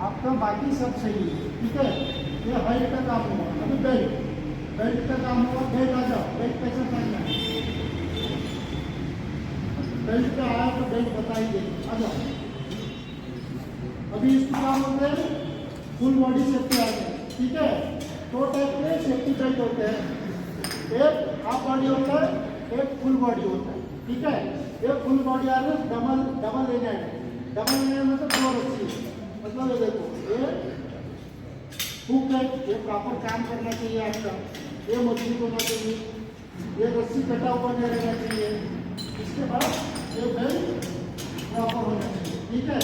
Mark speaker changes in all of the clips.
Speaker 1: आपका बाकी सब सही है, ठीक है। ये हाइट का काम हुआ, अभी बेल्ट का काम हुआ। बेल्ट आ जाओ, बेल्ट कैसे पहनना है, बेल्ट का आया तो बेल्ट बताइए, आ जाओ। अभी इसको क्या बोलते हैं, फुल बॉडी सेफ्टी आ गया, ठीक है। दो टाइप के सेफ्टी बेल्ट होते हैं, एक हाफ बॉडी होता है, एक फुल बॉडी होता है, ठीक है। ये फुल बॉडी आ रहा है डबल एजेड, डबल एजेड मतलब दो रस्सी, मतलब ये देखो ये हुक है, ये प्रॉपर काम करना चाहिए आपका, ये मजबूत होना चाहिए, ये रस्सी कटा हुआ नहीं रहना चाहिए। इसके बाद ये बेल्ट प्रॉपर होना चाहिए, ठीक है,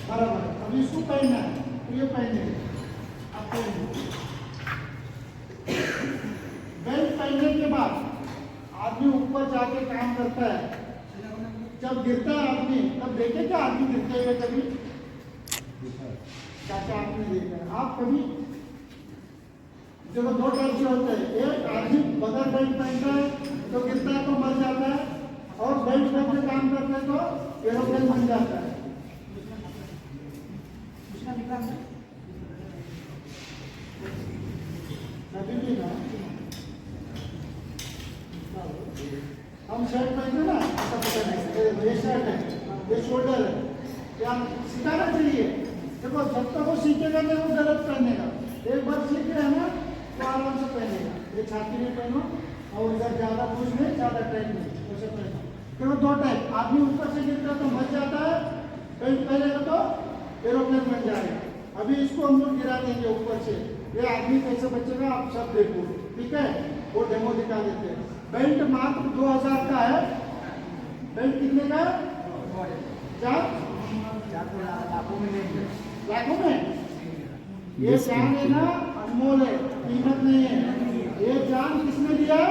Speaker 1: बराबर। अभी इसको पहनना है, तो ये पहने आप पहने। बेल्ट पहनने के बाद आदमी ऊपर जाके काम करता है, जब गिरता है आदमी तब देखे क्या आदमी गिरते हुए कभी, चाचा आपने देखा है, आप कभी देखो दो टाइप से होते हैं, एक आदमी बगैर बेल्ट पहनता है तो गिरता है तो मर जाता है, और बेल्ट पहन के काम करते हैं तो एरोप्लेन बन जाता है। अभी ना हम शर्ट पहनते ना, ऐसा पता नहीं ये शर्ट है, ये शोल्डर है, क्या सिखाना चाहिए। देखो जब तक वो सीखेगा नहीं वो गलत पहनेगा, एक बार सीख गया है ना तो आराम से पहनेगा। ये छाती में पहनो और इधर ज़्यादा कुछ नहीं, ज़्यादा टाइट नहीं, वैसे पहनो। देखो दो टाइप, आदमी ऊपर से गिरता तो मर जाता है, बेल्ट पहनेगा तो एरोप्लेन बन जाएगा। अभी इसको हम लोग गिरा देंगे ऊपर से, ये आदमी कैसे बचेगा आप सब देखो, ठीक है, वो डेमो दिखा देते हैं। बेल्ट मात्र 2000 का है, बेल्ट कितने का, लाखों में। ये जान है ना अनमोल है, कीमत नहीं है। ये जान किसने दिया है,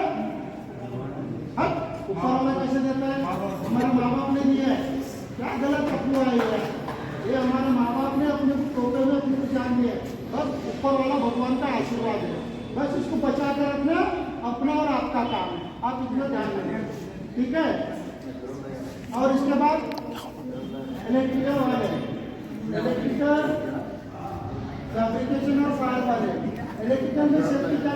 Speaker 1: ऊपर वाला कैसे देता है, हमारे माँ बाप ने दिया है। क्या गलत अफवाह है ये हमारे माँ बाप ने अपने टोटे में अपने को जान दिया, बस ऊपर वाला भगवान का आशीर्वाद है, बस इसको बचा कर रखना अपना और आपका काम है, आप इतना ध्यान रखें, ठीक है। और इसके बाद इलेक्ट्रिकल वाले, इलेक्ट्रिकल फैब्रिकेशन और फायर वाले, इलेक्ट्रिकल में सेफ्टी क्या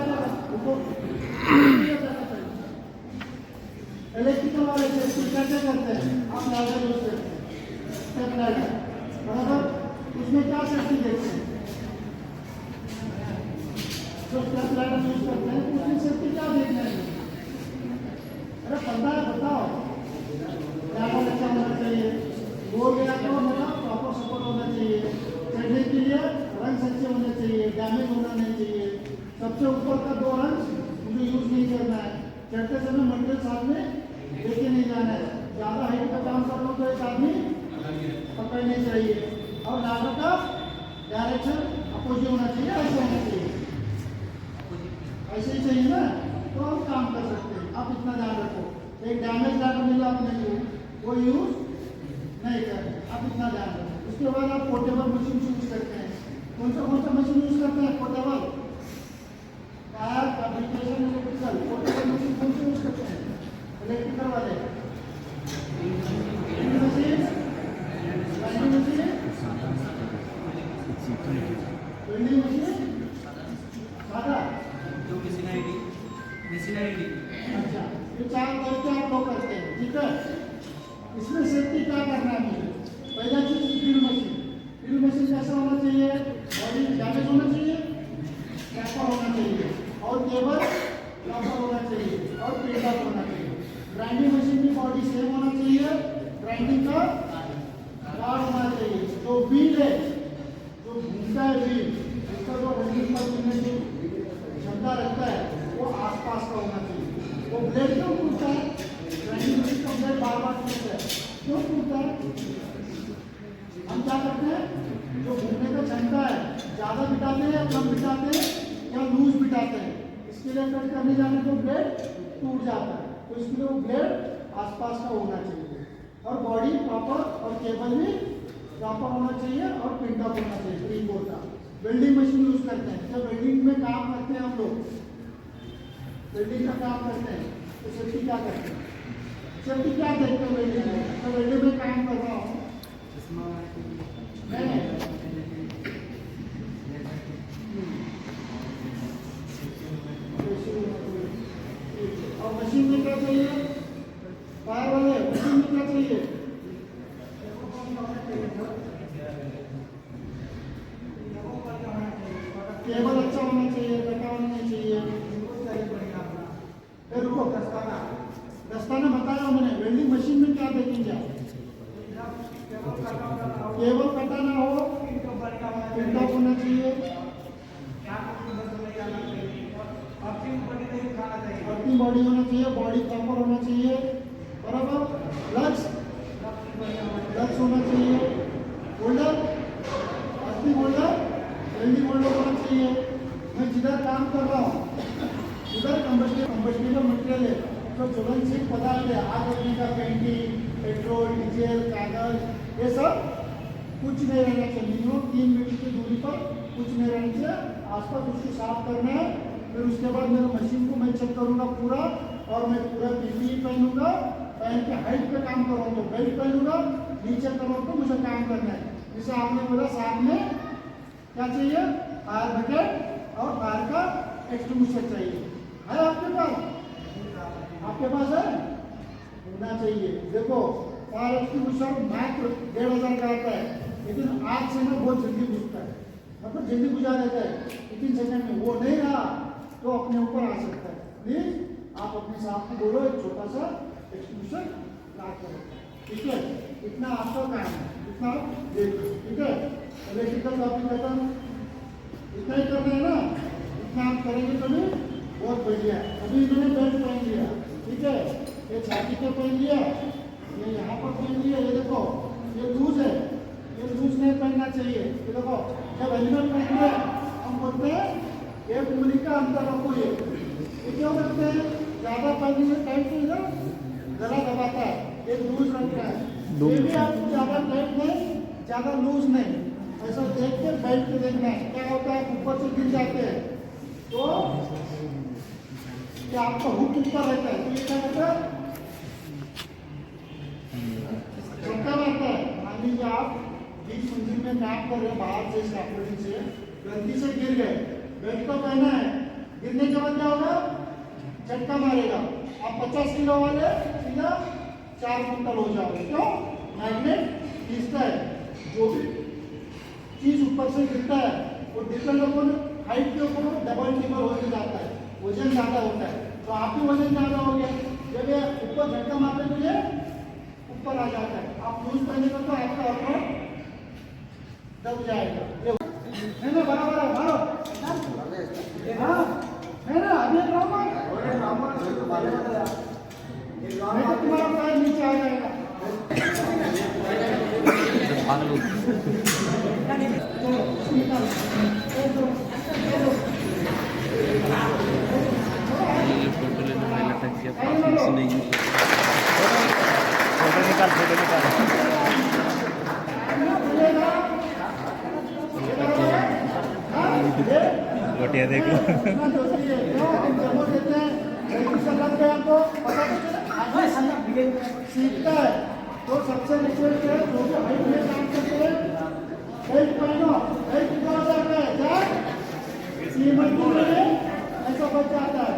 Speaker 1: इलेक्ट्रिकल वाले सेफ्टी क्या क्या करते हैं, आप लैडर यूज करते हैं, स्टेप लैडर, बराबर। उसमें क्या सेफ्टी देखते हैं, जो स्टेप लैडर यूज करते हैं उसमें सेफ्टी क्या देखना है, अरे पता है बताओ, लैडर अच्छा होना चाहिए, वो गया तो मेरा प्रॉपर सपोर्ट होना चाहिए, चढ़ने के लिए रंग अच्छे होने चाहिए, डैमेज होना नहीं चाहिए, सबसे ऊपर का 2 रंग मुझे यूज नहीं करना है, चढ़ते समय मटेरियल साथ में लेके नहीं जाना है, ज़्यादा हाइट का काम कर लो तो एक आदमी पकड़ने चाहिए, और लैडर का डायरेक्शन अपोजिट होना चाहिए, ऐसे होना चाहिए, ऐसे ही चाहिए ना तो हम काम कर सकते हैं। आप इतना ध्यान रखो, एक डैमेज लैडर मिला अपने को वो यूज नहीं करते, आप इतना ध्यान रखो। उसके बाद आप पोर्टेबल मशीन यूज करते हैं, कौन सा मशीन यूज करते हैं, portable fire fabrication electrical, portable machine कौन सी यूज करते हैं, इलेक्ट्रिकल वाले मशीन, वेल्डिंग मशीन सादा
Speaker 2: जो मशीनरी
Speaker 1: अच्छा, ये 4 करके आप लोग करते हैं, ठीक है। इसमें सेफ्टी क्या करना है मुझे, पहला चीज ड्रिल मशीन कैसा होना चाहिए, बॉडी डैमेज होना चाहिए, प्रॉपर होना चाहिए, और केबल प्रॉपर होना चाहिए, और पिन अप होना चाहिए। ग्राइंडिंग मशीन की बॉडी सेम होना चाहिए, ग्राइंडिंग का गार्ड होना चाहिए, जो व्हील है, जो घूमता है व्हील, उसका जो रनिंग पर घूमने की क्षमता रखता है वो आसपास का होना चाहिए। वो ब्लेड क्यों टूटता है, ग्राइंडिंग मशीन का ब्लेड बार बार टूटता है, क्यों टूटता है, हम क्या करते हैं, जो घूमने का क्षमता है ज़्यादा बिठाते हैं या कम बिठाते हैं या लूज बिठाते हैं, इसके लिए कट करने जाने तो ब्लेड टूट जाता है, तो इसके लिए वो ब्लेड आसपास का होना चाहिए, और बॉडी प्रॉपर और केबल भी प्रॉपर होना चाहिए, और पिंटअप होना चाहिए 3-4 का। वेल्डिंग मशीन यूज करते हैं, जब वेल्डिंग में काम करते हैं हम लोग, वेल्डिंग का काम करते हैं तो सेफ्टी क्या करते हैं, सेफ्टी क्या देखते हैं वेल्डिंग में, तो वेल्डिंग में काम कर रहा हूँ मैं, दिखना चाहिए। केबल अच्छा होना चाहिए, कटा होना नहीं चाहिए। फिर रुको, दस्ताना बताया मैंने। वेल्डिंग मशीन में क्या देखेंगे आप? केबल कटा ना हो, पिन टॉप होना चाहिए, अपनी बॉडी होना चाहिए, बॉडी प्रॉपर होना चाहिए, बराबर। लक्स होना चाहिए, होल्डर, अपनी होल्डर, वेल्डिंग होल्डर होना चाहिए। मैं जिधर काम कर रहा हूँ उधर कंबस्टिबल मटेरियल है, तो ज्वलनशील पदार्थ है, आग लगने का पेंटिंग, पेट्रोल, डीजल, कागज, ये सब कुछ नहीं रहना चाहिए। मिनिमम 3 मीटर की दूरी पर कुछ नहीं रहना चाहिए। आसपास उसको साफ करना है। फिर उसके बाद मेरे मशीन को मैं चेक करूंगा पूरा, और मैं पूरा पीपीई पहनूंगा। पहन के हाइट पे काम करूँगा तो बेल्ट पहनूंगा, नीचे करूँगा तो मुझे काम करना है। जैसे आपने बोला साथ में क्या चाहिए? फायर बकेट और फायर का एक्सटिंग्विशर चाहिए। है आपके पास? आपके पास है? होना चाहिए। देखो, फायर एक्सटिंग्विशर मात्र 1500 का आता है, लेकिन आग से ना बहुत जल्दी बुझता है, मतलब जल्दी बुझा देता है 3 सेकंड में। वो नहीं रहा तो अपने ऊपर आ सकता है। प्लीज आप अपने साथ में बोलो एक छोटा सा एक्सटिंग्विशर ला करो, ठीक है? इतना आपका काम है, इतना आप देखो, ठीक है? इलेक्ट्रिकल टॉपिक खत्म, इतना ही करना है ना। इतना आप करेंगे तो भी बहुत बढ़िया है। अभी इन्होंने बेल्ट पहन लिया, ठीक है? ये छाती पे पहन लिया, ये यहाँ पर पहन लिया। ये देखो, ये लूज है, ये लूज नहीं पहनना चाहिए। ये देखो, जब हेलमेट पहन लिया हम बोलते हैं एक उंगली का अंतर रखो। ये क्यों रखते हैं? ज़्यादा पहनने में टाइट तो इधर गला दबाता है, ये लूज रखता है। ये भी आपको ज़्यादा टाइट नहीं, ज़्यादा लूज नहीं, ऐसा देख के बेल्ट पे देखना है। क्या होता है, ऊपर से गिर जाते हैं तो क्या आपका हुक ऊपर रहता है, तो ये क्या करता है? झटका मारता है। मान लीजिए आप 20 मंजिल में काम कर रहे हैं, बाहर से स्कैफोल्डिंग से गलती से गिर गए, बेल्ट तो पहना है, गिरने के बाद क्या होगा? झटका मारेगा। आप 50 किलो वाले सीधा 4 कुंटल हो जाओगे। क्यों? मैग्नेट खींचता है। जो भी चीज ऊपर से गिरता है वो डिपेंड अपॉन हाइट के ऊपर डबल टिबल होते जाता है, वजन ज़्यादा होता है। तो आप भी वजन ज़्यादा हो गया, जब ये ऊपर झटका मारते तो ये ऊपर आ जाता है। आप लूज पहनेगा तो आपका अपना दब जाएगा। है ना? बराबर है, मारो। हाँ है ना? अभी एक राउंड नहीं तो तुम्हारा पैर नीचे आ जाएगा।
Speaker 3: फोटो लेने में लटक गया, पास नहीं। फोटो निकाल। गोटिया देखो।
Speaker 1: सीखता है तो सबसे रिक्वेस्ट है, जो भी हाइट में काम करते हैं बेल्ट पहनो। बेल्ट कितना हो जाता है? 4 सीमेंट में ऐसा बच जाता है।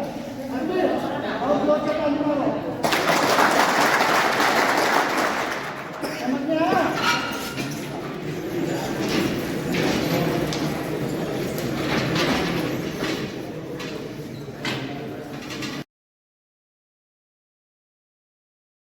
Speaker 1: और 2 चक्का निकालो।